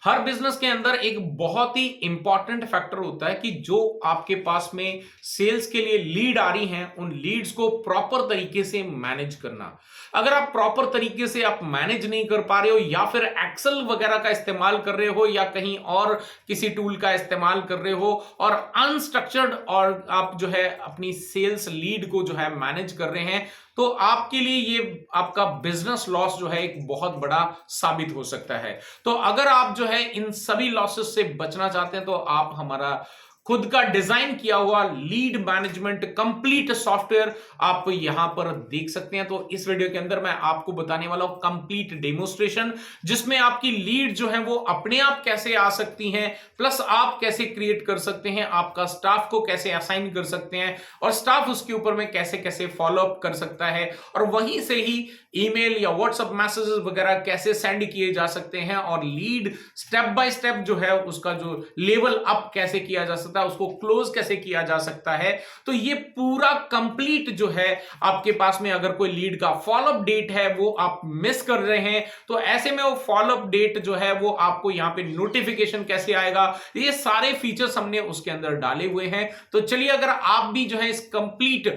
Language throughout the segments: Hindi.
हर बिजनेस के अंदर एक बहुत ही इंपॉर्टेंट फैक्टर होता है कि जो आपके पास में सेल्स के लिए लीड आ रही हैं उन लीड्स को प्रॉपर तरीके से मैनेज करना। अगर आप प्रॉपर तरीके से आप मैनेज नहीं कर पा रहे हो या फिर एक्सेल वगैरह का इस्तेमाल कर रहे हो या कहीं और किसी टूल का इस्तेमाल कर रहे हो और अनस्ट्रक्चर्ड और आप जो है अपनी सेल्स लीड को जो है मैनेज कर रहे हैं, तो आपके लिए ये आपका बिजनेस लॉस जो है एक बहुत बड़ा साबित हो सकता है। तो अगर आप जो है इन सभी लॉसेस से बचना चाहते हैं तो आप हमारा खुद का डिजाइन किया हुआ लीड मैनेजमेंट कंप्लीट सॉफ्टवेयर आप यहां पर देख सकते हैं। तो इस वीडियो के अंदर मैं आपको बताने वाला हूं कंप्लीट डेमोस्ट्रेशन, जिसमें आपकी लीड जो है वो अपने आप कैसे आ सकती हैं, प्लस आप कैसे क्रिएट कर सकते हैं, आपका स्टाफ को कैसे असाइन कर सकते हैं और स्टाफ उसके ऊपर में कैसे कैसे फॉलो अप कर सकता है और वहीं से ही ईमेल या व्हाट्सएप मैसेजेस वगैरह कैसे सेंड किए जा सकते हैं और लीड स्टेप बाय स्टेप जो है उसका जो लेवल अप कैसे किया जा सकता है, उसको क्लोज कैसे किया जा सकता है। तो ये पूरा कंप्लीट जो है आपके पास में अगर कोई लीड का फॉलोअप डेट है वो आप मिस कर रहे हैं तो ऐसे में वो फॉलोअप डेट जो है वो आपको यहां पे नोटिफिकेशन कैसे आएगा, ये सारे फीचर्स हमने उसके अंदर डाले हुए हैं। तो चलिए अगर आप भी जो है इस कंप्लीट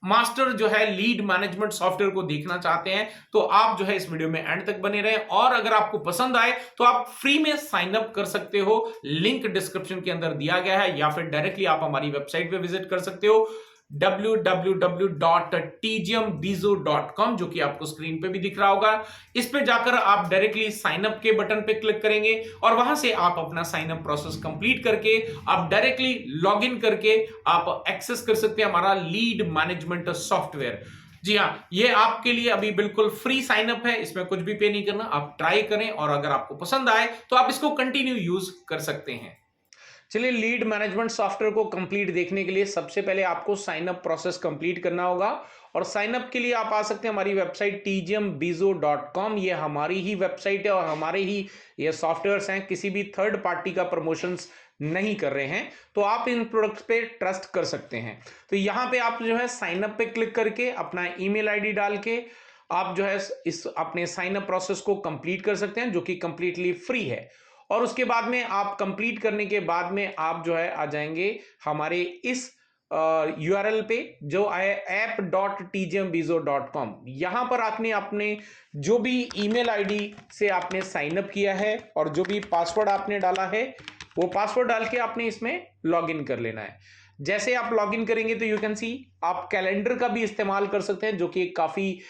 मास्टर जो है लीड मैनेजमेंट सॉफ्टवेयर को देखना चाहते हैं तो आप जो है इस वीडियो में एंड तक बने रहें और अगर आपको पसंद आए तो आप फ्री में साइन अप कर सकते हो। लिंक डिस्क्रिप्शन के अंदर दिया गया है या फिर डायरेक्टली आप हमारी वेबसाइट पे विजिट कर सकते हो www.tgmbizo.com, जो कि आपको स्क्रीन पे भी दिख रहा होगा। इस पे जाकर आप डायरेक्टली साइन अप के बटन पे क्लिक करेंगे और वहां से आप अपना साइन अप प्रोसेस कंप्लीट करके आप डायरेक्टली लॉग इन करके आप एक्सेस कर सकते हैं हमारा लीड मैनेजमेंट सॉफ्टवेयर। जी हाँ, ये आपके लिए अभी बिल्कुल फ्री साइन अप है, इसमें कुछ भी पे नहीं करना। आप ट्राई करें और अगर आपको पसंद आए तो आप इसको कंटिन्यू यूज कर सकते हैं। चलिए, लीड मैनेजमेंट सॉफ्टवेयर को कंप्लीट देखने के लिए सबसे पहले आपको साइन अप प्रोसेस कंप्लीट करना होगा और साइन अप के लिए आप आ सकते हैं हमारी वेबसाइट tgmbizo.com। ये हमारी ही वेबसाइट है और हमारे ही ये सॉफ्टवेयर्स हैं, किसी भी थर्ड पार्टी का प्रमोशंस नहीं कर रहे हैं, तो आप इन प्रोडक्ट्स पे ट्रस्ट कर सकते हैं। तो यहां पे आप जो है साइन अप पे क्लिक करके अपना ईमेल आईडी डाल के आप जो है इस अपने साइन अप प्रोसेस को कंप्लीट कर सकते हैं, जो कि कंप्लीटली फ्री है। और उसके बाद में आप कंप्लीट करने के बाद में आप जो है आ जाएंगे हमारे इस यूआरएल पे जो है app.tgmbizo.com। यहां पर आपने अपने जो भी ईमेल आईडी से आपने साइन अप किया है और जो भी पासवर्ड आपने डाला है वो पासवर्ड डाल के आपने इसमें लॉग इन कर लेना है। जैसे आप लॉग इन करेंगे तो यू कैन सी आप कैलेंडर का भी इस्तेमाल कर सकते हैं, जो कि काफी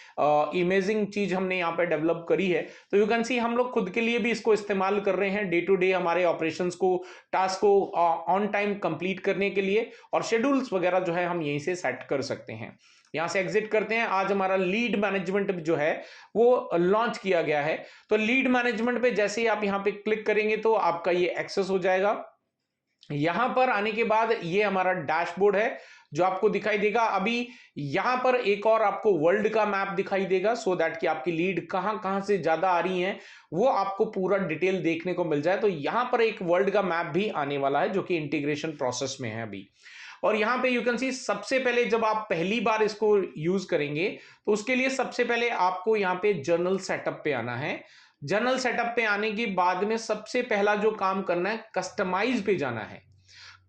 इमेजिंग चीज हमने यहाँ पे डेवलप करी है। तो यू कैन सी हम लोग खुद के लिए भी इसको इस्तेमाल कर रहे हैं डे टू डे हमारे ऑपरेशंस को, टास्क को ऑन टाइम कंप्लीट करने के लिए, और शेड्यूल्स वगैरह जो है हम यहीं से सेट कर सकते हैं। यहां से एग्जिट करते हैं। आज हमारा लीड मैनेजमेंट जो है वो लॉन्च किया गया है। तो लीड मैनेजमेंट पे जैसे ही आप यहाँ पे क्लिक करेंगे तो आपका ये एक्सेस हो जाएगा। यहां पर आने के बाद ये हमारा डैशबोर्ड है जो आपको दिखाई देगा। अभी यहां पर एक और आपको वर्ल्ड का मैप दिखाई देगा, सो दैट कि आपकी लीड कहां कहां से ज्यादा आ रही हैं वो आपको पूरा डिटेल देखने को मिल जाए। तो यहां पर एक वर्ल्ड का मैप भी आने वाला है जो कि इंटीग्रेशन प्रोसेस में है अभी। और यहां पे यू कैन सी सबसे पहले जब आप पहली बार इसको यूज करेंगे तो उसके लिए सबसे पहले आपको यहां पे जर्नल सेटअप पे आना है। जर्नल सेटअप पे आने के बाद में सबसे पहला जो काम करना है कस्टमाइज पे जाना है।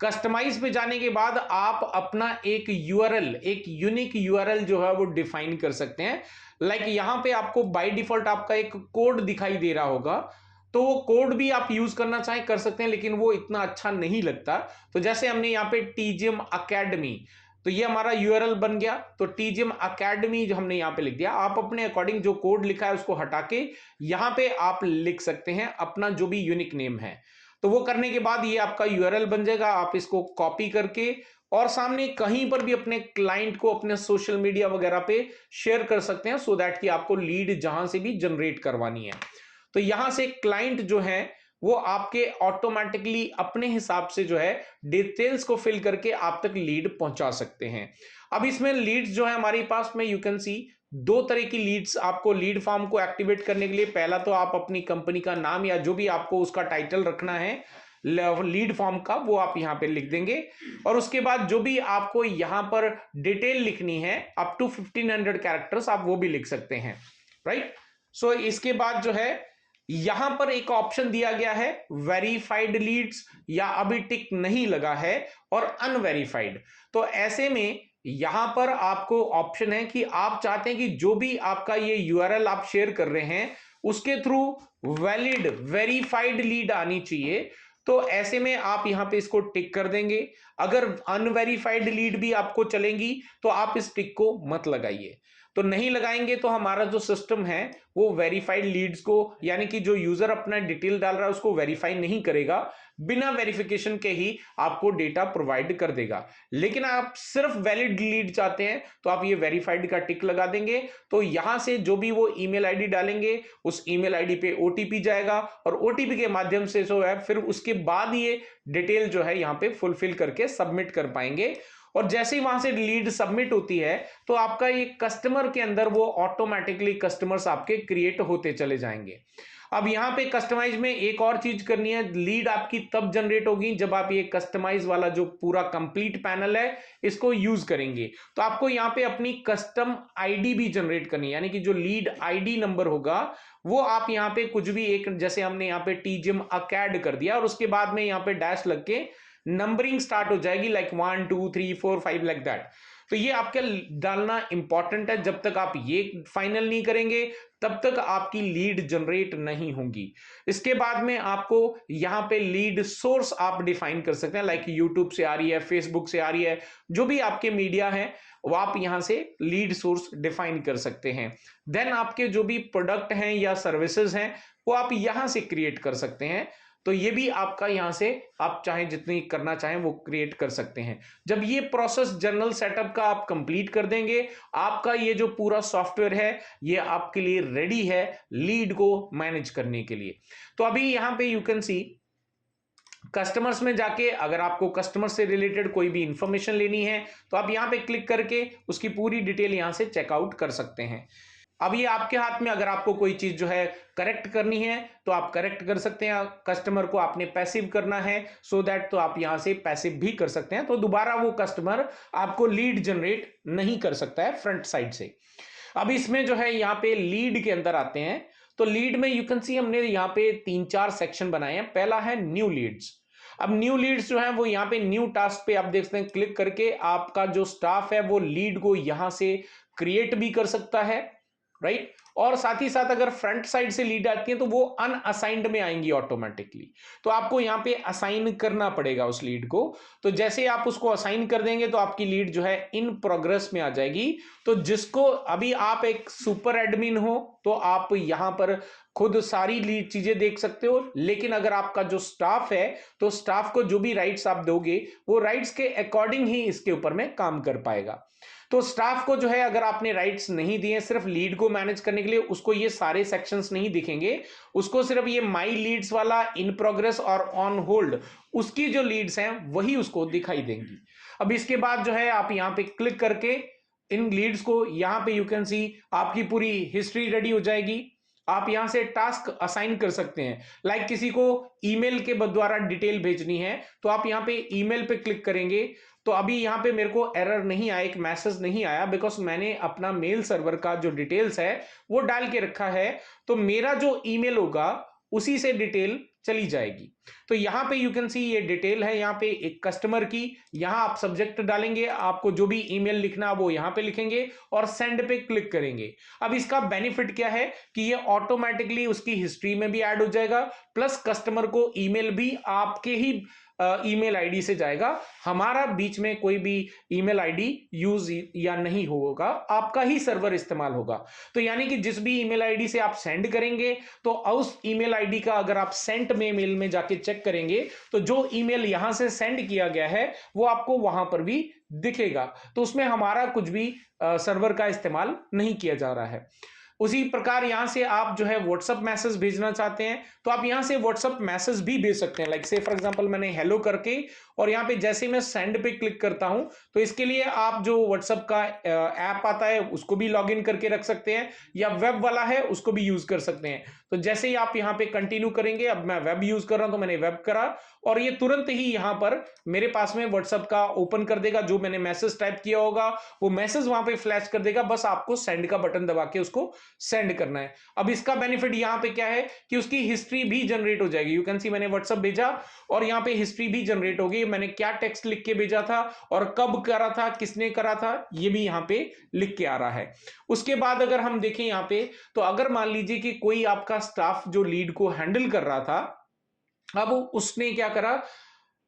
कस्टमाइज पे जाने के बाद आप अपना एक यूआरएल, एक यूनिक यूआरएल जो है वो डिफाइन कर सकते हैं। लाइक यहां पे आपको बाय डिफॉल्ट आपका एक कोड दिखाई दे रहा होगा, तो वो कोड भी आप यूज करना चाहें कर सकते हैं, लेकिन वो इतना अच्छा नहीं लगता। तो जैसे हमने यहाँ पे टीजीएम अकेडमी, तो ये हमारा यूआरएल बन गया। तो टीजीएम अकेडमी जो हमने यहाँ पे लिख दिया, आप अपने अकॉर्डिंग जो कोड लिखा है उसको हटा के यहाँ पे आप लिख सकते हैं अपना जो भी यूनिक नेम है। तो वो करने के बाद ये आपका यूआरएल बन जाएगा। आप इसको कॉपी करके और सामने कहीं पर भी अपने क्लाइंट को अपने सोशल मीडिया वगैरह पे शेयर कर सकते हैं, सो दैट कि आपको लीड जहां से भी जनरेट करवानी है तो यहां से क्लाइंट जो है वो आपके ऑटोमेटिकली अपने हिसाब से जो है डिटेल्स को फिल करके आप तक लीड पहुंचा सकते हैं। अब इसमें लीड्स जो है हमारे पास में यू कैन सी दो तरह की लीड्स आपको लीड फॉर्म को एक्टिवेट करने के लिए, पहला तो आप अपनी कंपनी का नाम या जो भी आपको उसका टाइटल रखना है लीड फॉर्म का वो आप यहां पे लिख देंगे और उसके बाद जो भी आपको यहां पर डिटेल लिखनी है अप टू 1500 कैरेक्टर्स आप वो भी लिख सकते हैं, राइट। सो इसके बाद जो है यहां पर एक ऑप्शन दिया गया है वेरीफाइड लीड्स, या अभी टिक नहीं लगा है, और अनवेरीफाइड। तो ऐसे में यहां पर आपको ऑप्शन है कि आप चाहते हैं कि जो भी आपका ये यूआरएल आप शेयर कर रहे हैं उसके थ्रू वैलिड वेरीफाइड लीड आनी चाहिए। तो ऐसे में आप यहां पे इसको टिक कर देंगे। अगर अनवेरीफाइड लीड भी आपको चलेंगी तो आप इस टिक को मत लगाइए। तो नहीं लगाएंगे तो हमारा जो सिस्टम है वो वेरीफाइड लीड्स को, यानी कि जो यूजर अपना डिटेल डाल रहा है उसको वेरीफाई नहीं करेगा, बिना वेरिफिकेशन के ही आपको डेटा प्रोवाइड कर देगा। लेकिन आप सिर्फ वैलिड लीड चाहते हैं तो आप ये वेरीफाइड का टिक लगा देंगे। तो यहां से जो भी वो ईमेल आईडी डालेंगे उस ईमेल आईडी पे ओटीपी जाएगा, और ओटीपी के माध्यम से जो है फिर उसके बाद ये डिटेल जो है यहां पे फुलफिल करके सबमिट कर पाएंगे। और जैसे ही वहां से लीड सबमिट होती है तो आपका ये कस्टमर के अंदर वो ऑटोमेटिकली कस्टमर्स आपके क्रिएट होते चले जाएंगे। अब यहां पे कस्टमाइज में एक और चीज करनी है, लीड आपकी तब जनरेट होगी जब आप ये कस्टमाइज वाला जो पूरा कंप्लीट पैनल है इसको यूज करेंगे। तो आपको यहां पे अपनी कस्टम आईडी भी जनरेट करनी है, यानी कि जो लीड आईडी नंबर होगा वो आप यहां पे कुछ भी एक, जैसे हमने यहां पे टीजिम अकैड कर दिया और उसके बाद में यहां पे डैश लग के नंबरिंग स्टार्ट हो जाएगी, लाइक 1 2 3 4 5 लाइक दैट। तो ये आपके डालना इंपॉर्टेंट है। जब तक आप ये फाइनल नहीं करेंगे तब तक आपकी लीड जनरेट नहीं होंगी। इसके बाद में आपको यहां पे लीड सोर्स आप डिफाइन कर सकते हैं, लाइक यूट्यूब से आ रही है, फेसबुक से आ रही है, जो भी आपके मीडिया है वो आप यहां से लीड सोर्स डिफाइन कर सकते हैं। देन आपके जो भी प्रोडक्ट हैं या सर्विसेज हैं वो आप यहां से क्रिएट कर सकते हैं। तो ये भी आपका यहां से आप चाहे जितनी करना चाहें वो क्रिएट कर सकते हैं। जब ये प्रोसेस जनरल सेटअप का आप कंप्लीट कर देंगे, आपका ये जो पूरा सॉफ्टवेयर है ये आपके लिए रेडी है लीड को मैनेज करने के लिए। तो अभी यहां पे यू कैन सी कस्टमर्स में जाके अगर आपको कस्टमर से रिलेटेड कोई भी इंफॉर्मेशन लेनी है तो आप यहां पे क्लिक करके उसकी पूरी डिटेल यहां से चेकआउट कर सकते हैं। अब ये आपके हाथ में, अगर आपको कोई चीज जो है करेक्ट करनी है तो आप करेक्ट कर सकते हैं। कस्टमर को आपने पैसिव करना है सो दैट, तो आप यहां से पैसिव भी कर सकते हैं। तो दोबारा वो कस्टमर आपको लीड जनरेट नहीं कर सकता है फ्रंट साइड से। अब इसमें जो है यहाँ पे लीड के अंदर आते हैं। तो लीड में यू कैन सी हमने यहाँ पे 3-4 सेक्शन बनाए हैं। पहला है न्यू लीड्स। अब न्यू लीड्स जो है वो यहाँ पे न्यू टास्क पे आप देख सकते हैं, क्लिक करके आपका जो स्टाफ है वो लीड को यहां से क्रिएट भी कर सकता है, राइट। और साथ ही साथ अगर फ्रंट साइड से लीड आती है तो वो अनअसाइंड में आएंगी ऑटोमेटिकली। तो आपको यहां पे असाइन करना पड़ेगा उस लीड को। तो जैसे आप उसको असाइन कर देंगे तो आपकी लीड जो है इन प्रोग्रेस में आ जाएगी। तो जिसको अभी आप एक सुपर एडमिन हो तो आप यहां पर खुद सारी लीड चीजें देख सकते हो, लेकिन अगर आपका जो स्टाफ है तो स्टाफ को जो भी राइट्स आप दोगे वो राइट्स के अकॉर्डिंग ही इसके ऊपर में काम कर पाएगा। तो स्टाफ को जो है अगर आपने राइट्स नहीं दिए सिर्फ लीड को मैनेज करने के लिए, उसको ये सारे सेक्शंस नहीं दिखेंगे। उसको सिर्फ ये माई लीड्स वाला, इन प्रोग्रेस और ऑन होल्ड, उसकी जो लीड्स हैं वही उसको दिखाई देंगी। अब इसके बाद जो है आप यहां पे क्लिक करके इन लीड्स को यहां पे यू कैन सी आपकी पूरी हिस्ट्री रेडी हो जाएगी। आप यहां से टास्क असाइन कर सकते हैं, लाइक किसी को ईमेल के द्वारा डिटेल भेजनी है तो आप यहां पे ईमेल पे क्लिक करेंगे। तो अभी यहां पे मेरे को एरर नहीं आया, एक मैसेज नहीं आया, बिकॉज मैंने अपना मेल सर्वर का जो डिटेल्स है वो डाल के रखा है। तो मेरा जो ईमेल होगा उसी से डिटेल चली जाएगी। तो यहां पे यू कैन सी ये डिटेल है यहाँ पे एक कस्टमर की। यहां आप सब्जेक्ट डालेंगे, आपको जो भी ईमेल लिखना वो यहां पे लिखेंगे और सेंड पे क्लिक करेंगे। अब इसका बेनिफिट क्या है कि ये ऑटोमेटिकली उसकी हिस्ट्री में भी ऐड हो जाएगा, प्लस कस्टमर को ईमेल भी आपके ही ईमेल आईडी से जाएगा। हमारा बीच में कोई भी ईमेल आईडी यूज या नहीं होगा, आपका ही सर्वर इस्तेमाल होगा। तो यानी कि जिस भी ईमेल आईडी से आप सेंड करेंगे तो उस ईमेल आईडी का अगर आप सेंट में मेल में जाके चेक करेंगे तो जो ईमेल यहां से सेंड किया गया है वो आपको वहां पर भी दिखेगा। तो उसमें हमारा कुछ भी सर्वर का इस्तेमाल नहीं किया जा रहा है। उसी प्रकार यहां से आप जो है व्हाट्सएप मैसेज भेजना चाहते हैं तो आप यहां से व्हाट्सएप मैसेज भी भेज सकते हैं। लाइक से फॉर एग्जांपल मैंने हेलो करके और यहां पे जैसे मैं सेंड पे क्लिक करता हूं तो इसके लिए आप जो व्हाट्सएप का ऐप आता है उसको भी लॉगिन करके रख सकते हैं, या वेब वाला है उसको भी यूज कर सकते हैं। तो जैसे ही आप यहां पे कंटिन्यू करेंगे, अब मैं वेब यूज कर रहा हूं तो मैंने वेब करा और ये तुरंत ही यहां पर मेरे पास में व्हाट्सएप का ओपन कर देगा। जो मैंने मैसेज टाइप किया होगा वो मैसेज वहां पे फ्लैश कर देगा, बस आपको सेंड का बटन दबा के उसको सेंड करना है। अब इसका बेनिफिट यहाँ पे क्या है कि उसकी हिस्ट्री भी जनरेट हो जाएगी। यू कैन सी मैंने व्हाट्सएप भेजा और यहाँ पे हिस्ट्री भी जनरेट होगी, मैंने क्या टेक्स्ट लिख के भेजा था और कब करा था, किसने करा था, ये भी यहाँ पे लिख के आ रहा है। उसके बाद अगर हम देखें यहाँ पे, तो अगर मान लीजिए कि कोई आपका स्टाफ जो लीड को हैंडल कर रहा था, अब उसने क्या करा,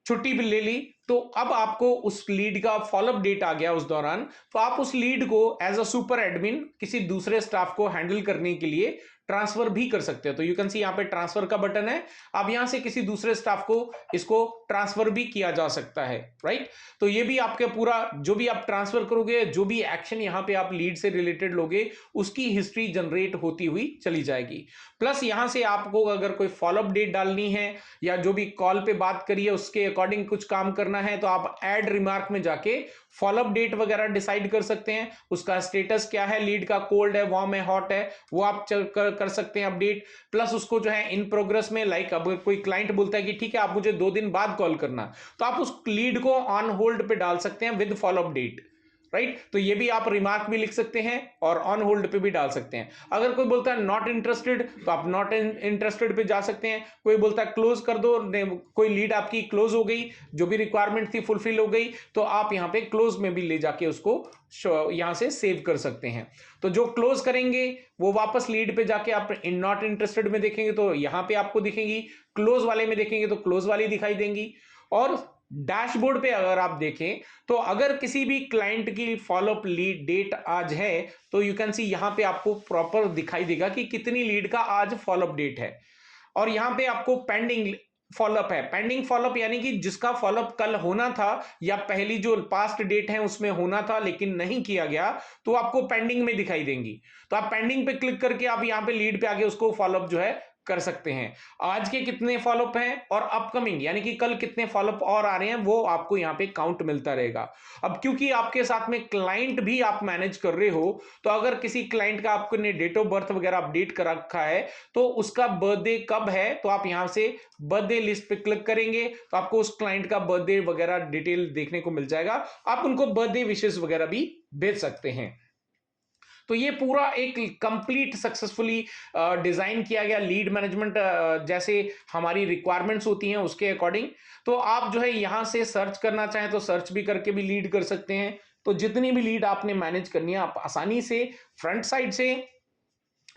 छुट्टी भी ले ली, तो अब आपको उस लीड का फॉलोअप डेट आ गया उस दौरान, तो आप उस लीड को एज अ सुपर एडमिन किसी दूसरे स्टाफ को हैंडल करने के लिए ट्रांसफर भी कर सकते हो। तो यू कैन सी यहाँ पे ट्रांसफर का बटन है, अब यहां से किसी दूसरे स्टाफ को इसको ट्रांसफर भी किया जा सकता है, राइट। तो ये भी आपके पूरा जो भी आप ट्रांसफर करोगे, जो भी एक्शन यहाँ पे आप लीड से रिलेटेड लोगे, उसकी हिस्ट्री जनरेट होती हुई चली जाएगी। प्लस यहां से आपको अगर कोई फॉलोअप डेट डालनी है या जो भी कॉल पे बात करी है उसके अकॉर्डिंग कुछ काम करना है, तो आप ऐड रिमार्क में जाके फॉलोअप डेट वगैरह डिसाइड कर सकते हैं, उसका स्टेटस क्या है, लीड का कोल्ड है, वार्म है, हॉट है, वो आप कर सकते हैं अपडेट। प्लस उसको जो है इन प्रोग्रेस में, लाइक अब कोई क्लाइंट बोलता है कि ठीक है आप मुझे 2 दिन बाद कॉल करना, तो आप उस लीड को ऑन होल्ड पे डाल सकते हैं विद फॉलोअप डेट, राइट। तो ये भी आप रिमार्क भी लिख सकते हैं और ऑन होल्ड पे भी डाल सकते हैं। अगर कोई बोलता है नॉट इंटरेस्टेड, तो आप नॉट इंटरेस्टेड पे जा सकते हैं। कोई बोलता है क्लोज कर दो, कोई लीड आपकी क्लोज हो गई, जो भी रिक्वायरमेंट थी फुलफिल हो गई, तो आप यहाँ पे क्लोज में भी ले जाके उसको यहां से सेव कर सकते हैं। तो जो क्लोज करेंगे वो वापस लीड पे जाके आप नॉट इंटरेस्टेड में देखेंगे तो यहां पे आपको दिखेंगी, क्लोज वाले में देखेंगे तो क्लोज वाली दिखाई देंगी। और डैशबोर्ड पे अगर आप देखें तो अगर किसी भी क्लाइंट की फॉलोअप लीड डेट आज है, तो यू कैन सी यहां पे आपको प्रॉपर दिखाई देगा कि कितनी लीड का आज फॉलोअप डेट है। और यहां पे आपको पेंडिंग फॉलोअप है, पेंडिंग फॉलोअप यानी कि जिसका फॉलोअप कल होना था या पहली जो पास्ट डेट है उसमें होना था लेकिन नहीं किया गया, तो आपको पेंडिंग में दिखाई देंगी। तो आप पेंडिंग पे क्लिक करके आप यहां पे लीड पे आके उसको फॉलोअप जो है कर सकते हैं। आज के कितने फॉलोअप हैं और अपकमिंग यानी कि कल कितने फॉलोअप और आ रहे हैं, वो आपको यहां पे काउंट मिलता रहेगा। अब क्योंकि आपके साथ में क्लाइंट भी आप मैनेज कर रहे हो, तो अगर किसी क्लाइंट का आपने डेट ऑफ बर्थ वगैरह अपडेट कर रखा है, तो उसका बर्थडे कब है, तो आप यहां से बर्थडे लिस्ट पे क्लिक करेंगे तो आपको उस क्लाइंट का बर्थडे वगैरह डिटेल देखने को मिल जाएगा। आप उनको बर्थडे विशेस वगैरह भी भेज सकते हैं। तो ये पूरा एक कंप्लीट सक्सेसफुली डिजाइन किया गया लीड मैनेजमेंट, जैसे हमारी रिक्वायरमेंट्स होती हैं उसके अकॉर्डिंग। तो आप जो है यहां से सर्च करना चाहें तो सर्च भी करके भी लीड कर सकते हैं। तो जितनी भी लीड आपने मैनेज करनी है आप आसानी से फ्रंट साइड से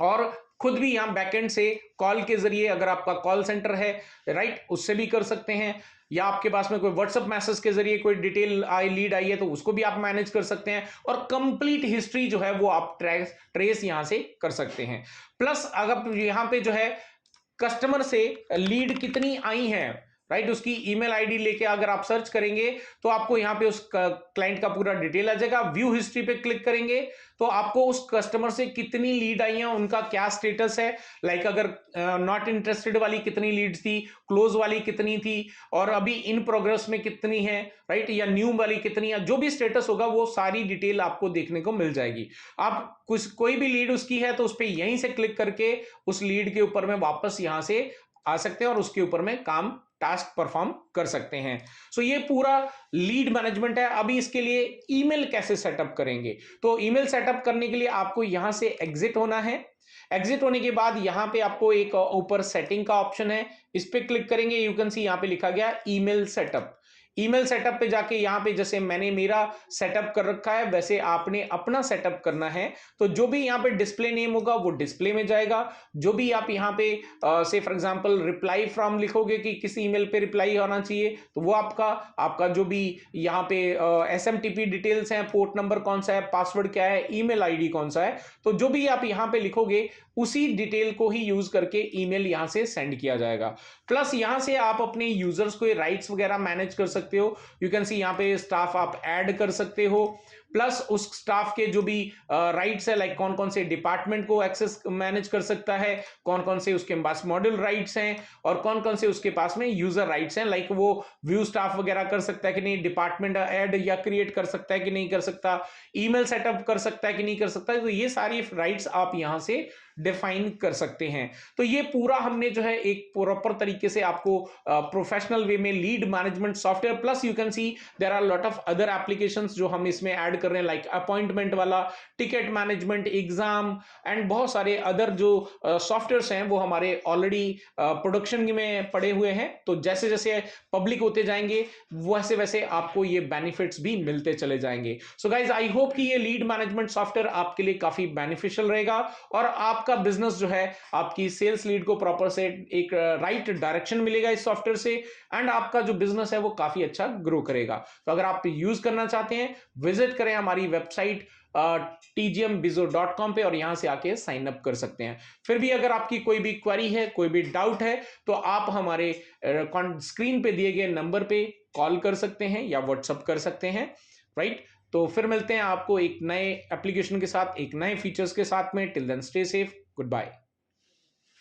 और खुद भी यहां बैकएंड से कॉल के जरिए, अगर आपका कॉल सेंटर है राइट, उससे भी कर सकते हैं, या आपके पास में कोई व्हाट्सएप मैसेज के जरिए कोई डिटेल आई लीड आई है तो उसको भी आप मैनेज कर सकते हैं। और कंप्लीट हिस्ट्री जो है वो आप ट्रेस यहां से कर सकते हैं। प्लस अगर यहां पे जो है कस्टमर से लीड कितनी आई है, राइट, उसकी ईमेल आईडी लेके अगर आप सर्च करेंगे तो आपको यहां पे उस क्लाइंट का पूरा डिटेल आ जाएगा। व्यू हिस्ट्री पे क्लिक करेंगे तो आपको उस कस्टमर से कितनी लीड आई हैं, उनका क्या स्टेटस है, लाइक अगर नॉट इंटरेस्टेड वाली कितनी लीड थी, क्लोज वाली कितनी थी, और अभी इन प्रोग्रेस में कितनी है, राइट, या न्यू वाली कितनी है, जो भी स्टेटस होगा वो सारी डिटेल आपको देखने को मिल जाएगी। आप कोई भी लीड उसकी है तो उस पर यहीं से क्लिक करके उस लीड के ऊपर में वापस यहां से आ सकते हैं और उसके ऊपर में काम टास्क परफॉर्म कर सकते हैं। सो ये पूरा लीड मैनेजमेंट है। अभी इसके लिए ईमेल कैसे सेटअप करेंगे, तो ईमेल सेटअप करने के लिए आपको यहां से एग्जिट होना है। एग्जिट होने के बाद यहां पे आपको एक ऊपर सेटिंग का ऑप्शन है, इस पे क्लिक करेंगे, यू कैन सी यहां पे लिखा गया ईमेल सेटअप। ईमेल सेटअप पे जाके यहां पे जैसे मैंने मेरा सेटअप कर रखा है वैसे आपने अपना सेटअप करना है। तो जो भी यहां पे डिस्प्ले नेम होगा वो डिस्प्ले में जाएगा। जो भी आप यहां पे से फॉर एग्जांपल रिप्लाई फ्रॉम लिखोगे कि किस ईमेल पे रिप्लाई होना चाहिए, तो वो आपका जो भी यहां पे एसएमटीपी डिटेल्स हैं, पोर्ट नंबर कौन सा है, पासवर्ड क्या है, ईमेल आईडी कौन सा है, तो जो भी आप यहां पे लिखोगे उसी डिटेल को ही यूज करके ईमेल यहां से सेंड किया जाएगा। प्लस यहां से आप अपने यूजर्स को राइट्स वगैरह मैनेज कर सकते हो। यू कैन सी यहां पे स्टाफ आप ऐड कर सकते हो। प्लस उस स्टाफ के जो भी राइट्स है, लाइक कौन कौन से डिपार्टमेंट को एक्सेस मैनेज कर सकता है, कौन कौन से उसके पास मॉडल राइट्स हैं और कौन कौन से उसके पास में यूजर राइट्स हैं, लाइक वो व्यू स्टाफ वगैरह कर सकता है कि नहीं, डिपार्टमेंट ऐड या क्रिएट कर सकता है कि नहीं कर सकता, ईमेल सेटअप कर सकता है कि नहीं कर सकता। तो ये सारी राइट्स आप यहां से डिफाइन कर सकते हैं। तो ये पूरा हमने जो है एक प्रॉपर तरीके से आपको प्रोफेशनल वे में lead management software, plus you can see there are lot of other applications जो हम इसमें ऐड कर रहे हैं, लाइक अपॉइंटमेंट वाला, टिकट मैनेजमेंट, एग्जाम एंड बहुत सारे अदर जो सॉफ्टवेयर्स हैं वो हमारे ऑलरेडी प्रोडक्शन में पड़े हुए हैं। तो जैसे जैसे पब्लिक होते जाएंगे वैसे वैसे आपको ये बेनिफिट्स भी मिलते चले जाएंगे। सो गाइज आई होप कि ये लीड मैनेजमेंट सॉफ्टवेयर आपके लिए काफी बेनिफिशियल रहेगा और आपका बिजनेस जो है, आपकी सेल्स लीड को प्रॉपर से एक राइट डायरेक्शन मिलेगा इस सॉफ्टवेयर से एंड आपका जो बिजनेस है वो काफी अच्छा ग्रो करेगा। तो अगर आप यूज करना चाहते हैं, विजिट करें हमारी वेबसाइट tgmbizo.com पे और यहां से आके साइन अप कर सकते हैं। फिर भी अगर आपकी कोई भी क्वेरी है, कोई भी डाउट है, तो आप हमारे स्क्रीन पे दिए गए नंबर पे कॉल कर सकते हैं या व्हाट्सअप कर सकते हैं, राइट। तो फिर मिलते हैं आपको एक नए एप्लीकेशन के साथ, एक नए फीचर्स के साथ में। Till then stay safe, good bye.